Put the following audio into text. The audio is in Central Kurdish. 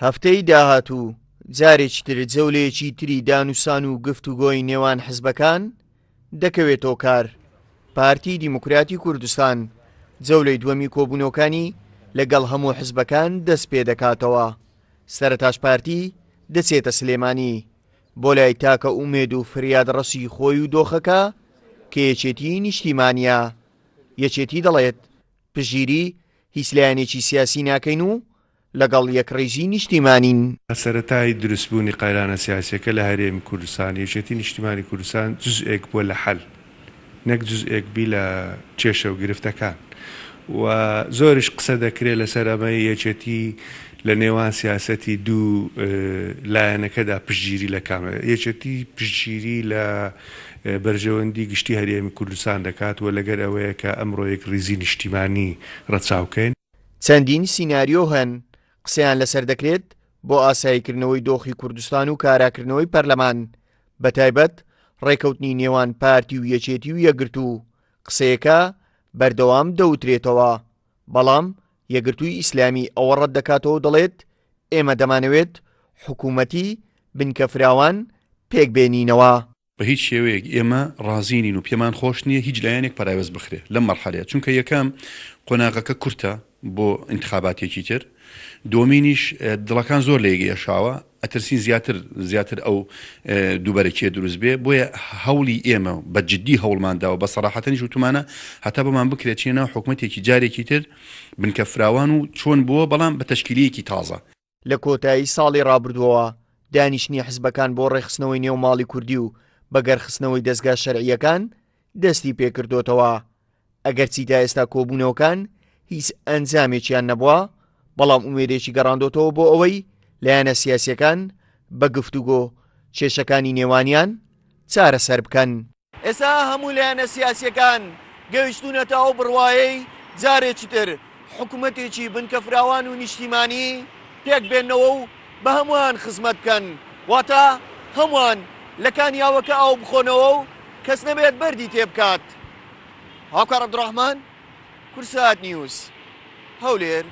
هەفتەی داهاتوو جارێکی تر جەولەیەکی تری دانووسان و گفتوگۆی نێوان حزبەکان دەکەوێتەوە کار. پارتی دیموکراتی کوردستان جەولەی دووەمی کۆبوونەوەکانی لەگەڵ هەموو حزبەکان دەست پێ دەکاتەوە. سەرەتاش پارتی دەچێتە سلێمانی بۆ لای تاکە ئومێد و فریادڕەسی خۆی و دۆخەکە کە یەکێتی نیشتیمانیە. یەکێتی دەڵێت پژگیری هیچ لایەنێکی سیاسی ناکەین و لەگەڵ یەکڕێژی نیشتیمانین. سەرەتای دروستبوونی قایرانە سیاسیەکە لە هەرێمی کوردستان یەکێتی نیشتیمانی کوردستان جزئێک بووە لە حەل، نەک جزئێک بی لە کێشە و گرفتەکان، و زۆرش قسە دەکرێت لەسەر ئەمەی یەکێتی لە نێوان سیاسەتی دوو لایەنەکەدا پشتگیری لە کامە. یەکێتی پشتگیری لە بەرژەوەندی گشتی هەرێمی کوردستان دەکات و لەگەر ئەوەیە کە ئەمڕۆ یەک ڕیزی نیشتیمانی ڕەچاوکەین. چەندین سیناریۆ هەن قسەیان لەسەر دەکرێت بۆ ئاساییکردنەوەی دۆخی کوردستان و کاراکردنەوەی پەرلەمان، بەتایبەت ڕێکەوتنی نێوان پارتی و یەکێتی و یەکگرتوو. قسەیەکە بەردەوام دەوترێتەوە، بەڵام یەکگرتووی ئیسلامی ئەوە ڕەت دەکاتەوە دەڵێت ئێمە دەمانەوێت حکوومەتی بنکە فراوان پێک بێنینەوە. بە هیچ شێوەیەک ئێمە ڕازینین و پێمان خۆش نییە هیچ لایەنێک پەراوێز بخرێ لەم مەرحەلەیە، چونکە یەکەم قۆناغەکە کورتە بۆ انتخاباتێکی تر، دومینیش دڵەکان زۆر لە یەکێشاوە، ئەترسین زیاتر ئەو دووبەرەکیە دروست بێ. بۆیە هەوڵی ئێمە بە جددی هەوڵمانداوە بە سەراحەتەنیش وتمانە هەتا بەمان بکرێت چێنە حکوومەتێکی جارێکی تر بنکە فراوان و چۆن بووە، بەڵام بە تەشکیلەیەکی تازە. لە کۆتایی ساڵی ڕابردووەوە دانیشتنی حزبەکان بۆ ڕێخستنەوەی نێوماڵی کوردی و بەگەرخستنەوەی دەستگا شەرعیەکان دەستی پێکردوتەوە. ئەگەرچی تا ئێستا کۆبوونەوەکان هیچ ئەنجامێکیان نەبووە، بەڵام ئومێدێکی گەڕاندۆتەوە بۆ ئەوەی لایەنە سیاسیەکان بە گفتوگۆ کێشەکانی نێوانیان چارەسەر بکەن. ئێستا هەموو لایەنە سیاسیەکان گەیشتونەتە ئەو بڕوایەی جارێکی تر حکوومەتێکی بنکە فراوان و نیشتیمانی پێک بێنەوە و بە هەمووان خزمەت بکەن، واتە هەمووان لە کانیاوەکە ئەو بخۆنەوە و کەس نەبێت بەردی تێبکات. هاوکار عەبدوڕەحمان، کورسات نیوز، هەولێر.